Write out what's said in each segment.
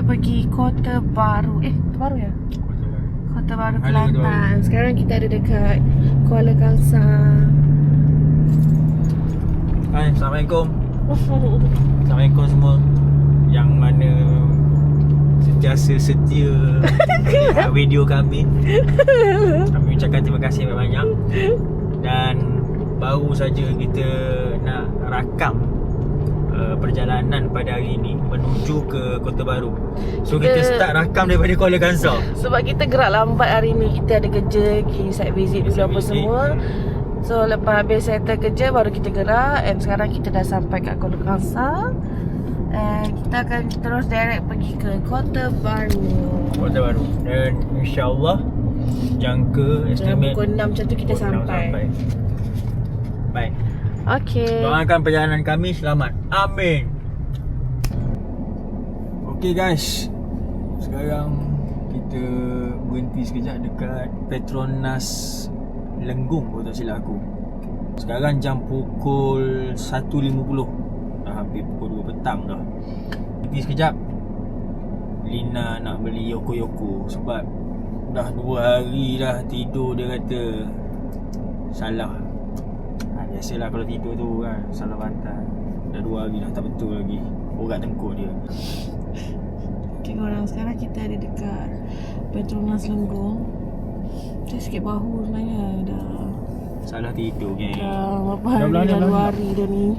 direct pergi Kota Baru. Kota Baru ya? Kota Baru, Kelantan. Sekarang kita ada dekat Kuala Kangsar. Hai, Assalamualaikum. Assalamualaikum semua yang mana sentiasa setia video kami. Kami ucapkan terima kasih banyak. Dan baru saja kita nak rakam perjalanan pada hari ini menuju ke Kota Baru. So kita start rakam daripada Kuala Kangsar. Sebab kita gerak lambat hari ni. Kita ada kerja, site visit dulu apa semua. So lepas habis settle kerja baru kita gerak. And sekarang kita dah sampai kat Kuala Kangsar. And kita akan terus direct pergi ke Kota Baru. Kota Baru. Dan insyaAllah jangka estimate pukul 6 macam tu kita sampai. Baik. Okay. Doakan perjalanan kami selamat. Amin. Okay guys, sekarang kita berhenti sekejap dekat Petronas Lenggong kalau tak silap aku. Sekarang jam pukul 1.50. Dah hampir pukul 2 petang dah. Berhenti sekejap. Lina nak beli Yoko-Yoko sebab dah 2 hari dah tidur, dia kata salah. Biasalah kalau tidur tu kan, salah bantal. Dah 2 hari dah tak betul lagi. Borak tengkuk dia. Okay korang, sekarang kita ada dekat Petronas Lenggong. Macam sikit bahu sebenarnya. Dah salah tidur geng. Dah berapa hari dah 2 hari dah ni.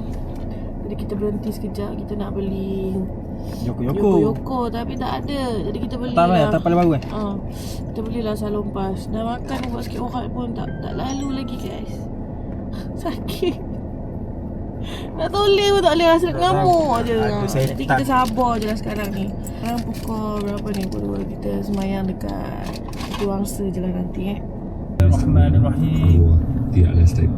Jadi kita berhenti sekejap. Kita nak beli Yoko-Yoko tapi tak ada. Jadi kita beli tak paling baru kan? Kita belilah salompas. Dah makan buat sikit orat pun tak lalu lagi guys. Sakit. Nak toleh pun tak boleh, rasa nak ngamuk je. Jadi kita sabar je lah sekarang ni. Sekarang pukul berapa ni? Pukul 2 kita semayang dekat Siti Wangsa je lah nanti Bismillahirrahmanirrahim. The Atlas State.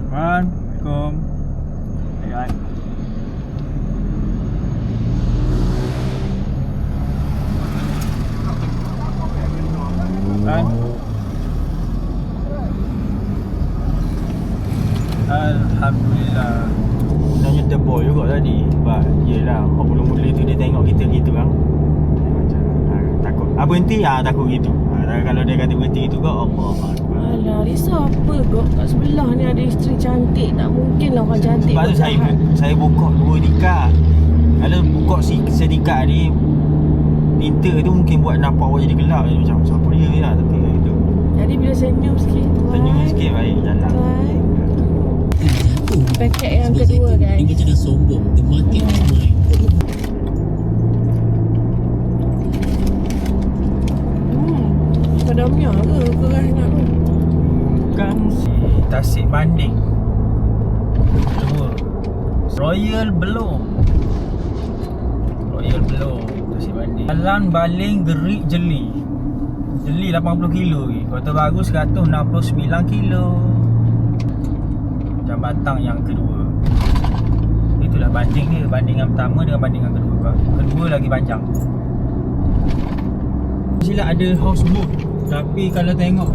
Assalamualaikum. Hai. Alhamdulillah. Sebenarnya terboy juga tadi. Sebab yelah, mula-mula tu dia tengok kita gitu kan. Macam takut. Berhenti? Takut gitu. Kalau dia kata berhenti gitu kau, Allah Akbar. Alah, risau apa kau? Kat sebelah ni ada isteri cantik. Tak mungkin lah orang cantik. Sebab tu saya buka 2 tikat. Kalau buka setikat ni, tinta tu mungkin buat nampak awak jadi gelap. Jadi macam siapa dia lah. Tapi gitu. Jadi bila senyum sikit, senyum sikit baik jalan. Paket yang kedua guys. Dia jangan sombong. The market is mine. Padamnya ke rasa nak tu? Bukan Tasik Banding. Kedua Royal belum Tasik Banding. Jalan Baling Gerik Jeli 80 kilo lagi. Kota Baru 169 kilo. Jambatan yang kedua. Itulah banding dia. Bandingan pertama dengan bandingan kedua. Kedua lagi panjang. Silap ada houseboat. Tapi kalau tengok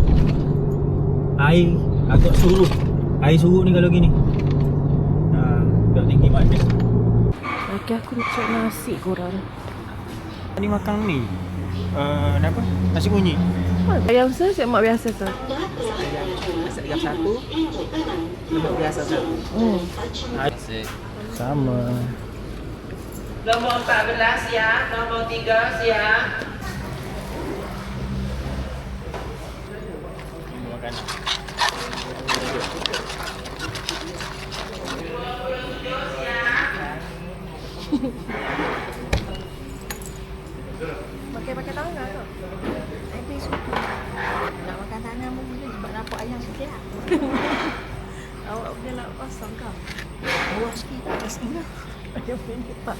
air agak surut. Air surut ni kalau gini. Tak tinggi mana. Okay, aku nak cari nasi korang. Ni makan ni. Apa? Nasi kunyit. Ayam sel, siap mak biasa tu. Ayam satu, lemak biasa satu. Sama. Nombor 14 ya, nombor 3 siap. Makanan. Pakai tangan tu. Nanti suka. Nak makan tangan pun boleh sebab nampak ayam sikit lah. Awak boleh nak pasang kau. Bawah sikit atas tengah. Ayam pendek tak.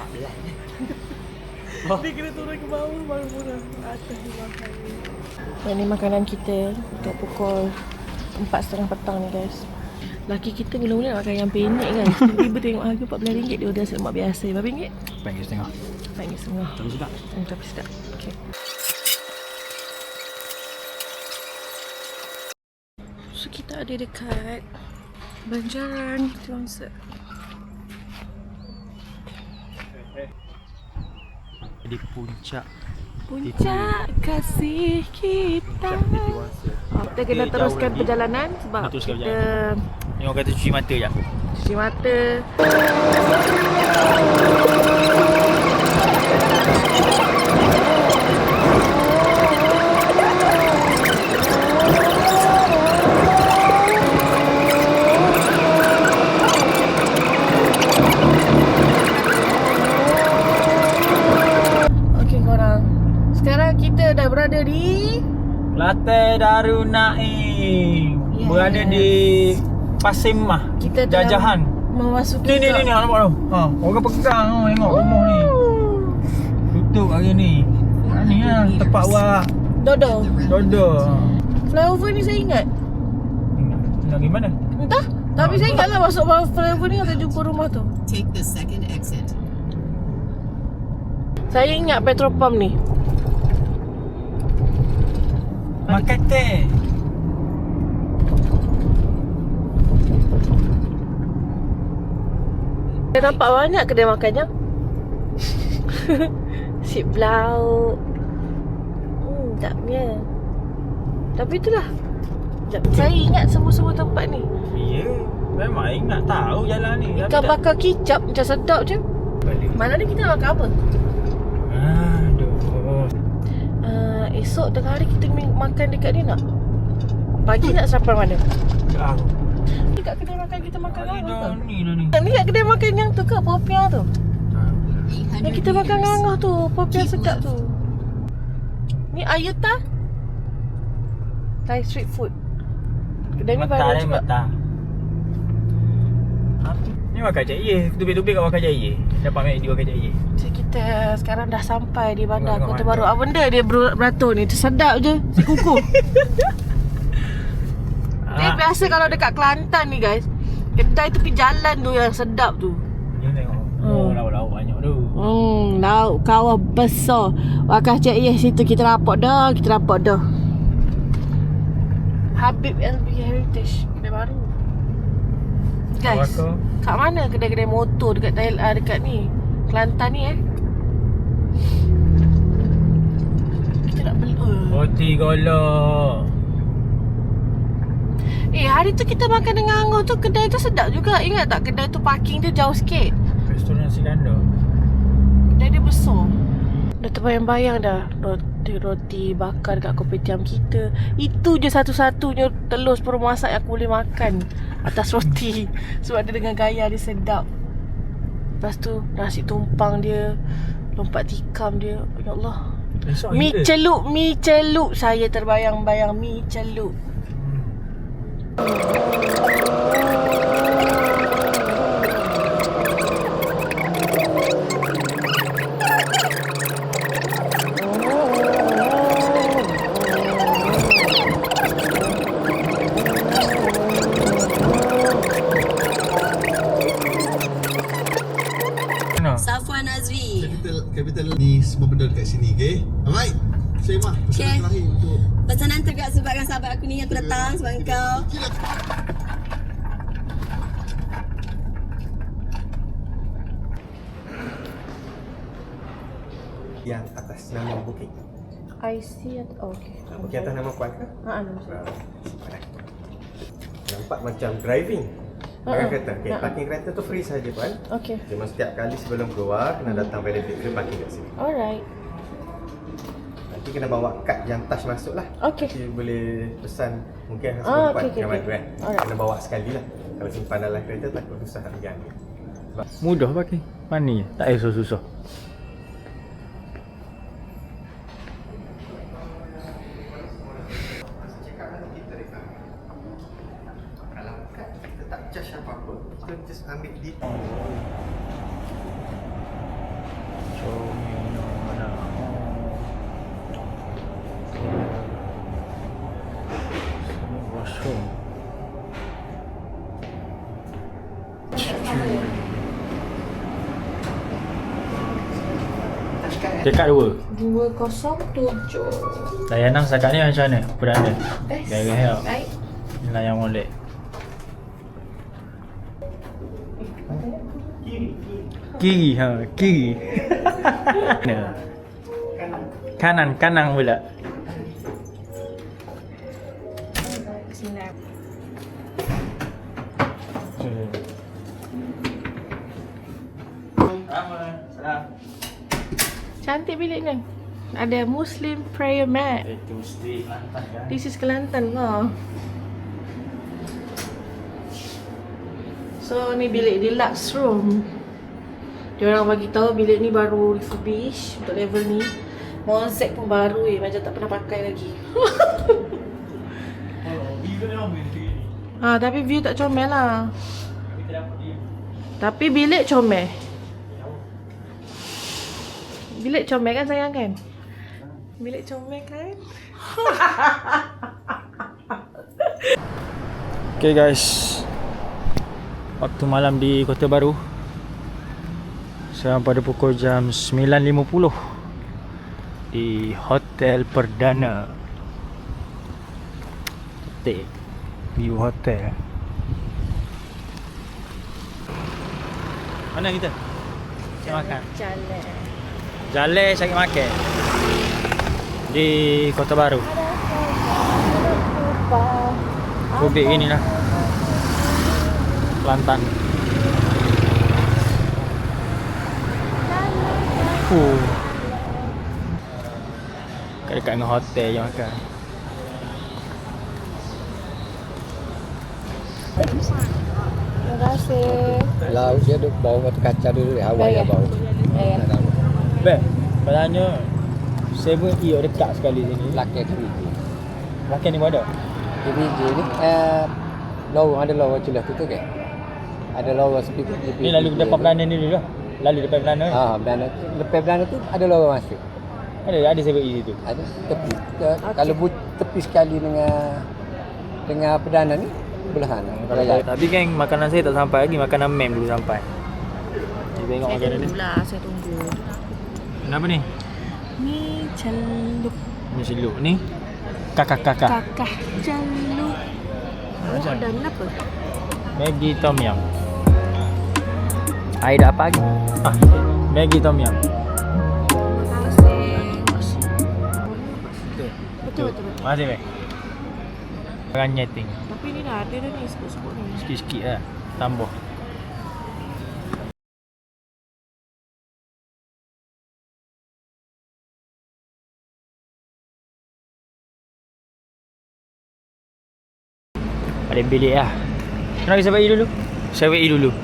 14. Dia kena turun ke bawah baru murah. Atas ni makan. Ini makanan kita untuk pukul 4.30 petang ni guys. Laki kita mula-mula nak makan ayam penyek kan. Tiba-tiba tengok harga RM14 dia dah lemak biasa. Berapa ringgit? RM4.50. RM4.50. Tapi sedap. Tapi sedap. Okay. ada dekat Banjaran Tiongsa. Di puncak Puncak kasih kita. Kita kena Jauh teruskan lagi. perjalanan sebab Nak teruskan kita Ni orang kata cuci mata je. cuci mata. Okey korang. Sekarang kita dah berada di Latte Darun Naim. Yes. Berada di Pasir Mah. kita tengah Jajahan. memasuki Ni nampak tu. Ha, orang pegang tu tengok rumah ni. Tutup hari ni. Ni lah tempat buat Dodo. dodo. Flyover ni saya ingat. Nak pergi mana? Entah. Tapi saya ingatlah masuk flyover ni akan jumpa rumah tu. Take the second exit. Saya ingat petrol pump ni. Makan teh. Saya nampak banyak kedai makannya. Sip Blau. Sedapnya. Tapi itulah. Sekejap. Saya ingat semua-semua tempat ni. Ya, memang ingat tahu jalan ni. Ikan bakar kicap macam sedap je. balik. Malam ni kita nak makan apa? Aduh. Esok tengah hari kita makan dekat ni nak? Pagi nak sampai mana? Ah. Dekat kedai makan kita makan Hari apa? dah ni dah ni. Ni kat kedai makan yang tu ke? Popiah tu? Yang kita makan ngangah tu. Popiah sedap tu. Ni Ayuta Thai street food. Kedai ni baru juga. Mata. Ni makan Cik Ye. Tubik-tubik kat makan Cik Ye. Dapat makan di makan Cik Ye. So kita sekarang dah sampai di bandar Tengok Kota bandar. Baru. Apa benda dia beratur ni? Tersedap je. Si kuku. Dia biasa kalau dekat Kelantan ni guys, kedai tepi jalan tu yang sedap tu. Ni tengok. Oh, lauk-lauk banyak tu. Lauk kawah besar. Wakah Cik Yeh situ kita rapat dah. Habib LB Heritage, kedai baru. Guys, Wakah. kat mana kedai-kedai motor dekat dekat ni? Kelantan ni Kita nak beli. Roti golok. Hari tu kita makan dengan Angah tu, kedai tu sedap juga. Ingat tak kedai tu parking dia jauh sikit. Restoran Sikandar. Kedai dia besar. Dah terbayang-bayang dah roti bakar dekat kopitiam kita. Itu je satu-satunya telur separuh masak yang aku boleh makan atas roti. Sebab dia dengan gaya dia sedap. Lepas tu nasi tumpang dia, lompat tikam dia. Ya Allah. Besok Mi kita. celup. Saya terbayang-bayang mi celup. Mana? Safwan Azri. Capital ni semua benda dekat sini, okey? Alright. Saya mah pesanan Okay. terakhir untuk Pesanan tu kat sebagai sahabat aku ni yang aku datang sebab kau. yang atas nama booking. IC atau okey. Booking atas nama Puan ke? nama Nampak macam driving. Pakai kereta. Okay, parking kereta tu free saja Puan. Okey. Cuma setiap kali sebelum keluar kena datang pada dia parking kat sini. Alright. Nanti kena bawa kad yang touch masuk lah. Okey. Nanti boleh pesan mungkin Ah, sebelum Puan okey, yang okey. mana kan. Alright. Kena bawa sekali lah. Kalau simpan dalam kereta takut susah nak pergi ambil. Mudah pakai. Money tak payah susah-susah. Kalau kad kita tak charge apa-apa, kita just ambil di Dekat 2. 207. Layanan setakat ni macam mana? Berada. Best. Gaya-gaya. Baik. Inilah yang molek. Kiri, kiri. Nah. Kanan pula. Bismillah. Cantik bilik ni. Ada Muslim prayer mat. Itu mesti Kelantan kan. This is Kelantan kau. So ni bilik deluxe room. Diorang bagi tahu bilik ni baru refurbish untuk level ni. Mosaic pun baru macam tak pernah pakai lagi. Tapi view tak comel lah. Tapi bilik comel. Bilik comel kan sayang kan? Bilik comel kan? Okay guys, waktu malam di Kota Baru sekarang pada pukul jam 9.50 di Hotel Perdana. Cantik view hotel. Mana kita? Cari makan. Jalan cari makan di Kota Baru. Kubik gini lah, Kelantan. Dekat dengan hotel je makan. Terima kasih. Laut dia duk bau mata kaca dulu, awal dia bau. Beb, katanya 7E dekat sekali sini. Lakar tu. Makan ni pun ada. Di biji ni lorong ada lorong celah tu ke? Ada lorong sepi. Ni lalu depan Perdana ni dulu lah. Lalu depan Perdana. Perdana. Lepas Perdana tu ada lorong masuk. Ada 7E situ. Ada tepi. Kalau tepi sekali dengan Perdana ni belahan. Tapi kan makanan saya tak sampai lagi, makanan mem dulu sampai. Kita tengok makanan ni. Saya tunggu. Kenapa ni? Ni celup. Ni siluk ni. Kakak. Kakak celup. Oh, dan apa? Maggi tom yum. Air dah apa lagi? Maggi tom yum. Betul. Masih baik. Makan nyeting. Tapi ni dah ada dah ni sebut-sebut ni. Sikit-sikit lah. Tambah. Ada bilik lah. Kenapa 7E dulu? 7E dulu.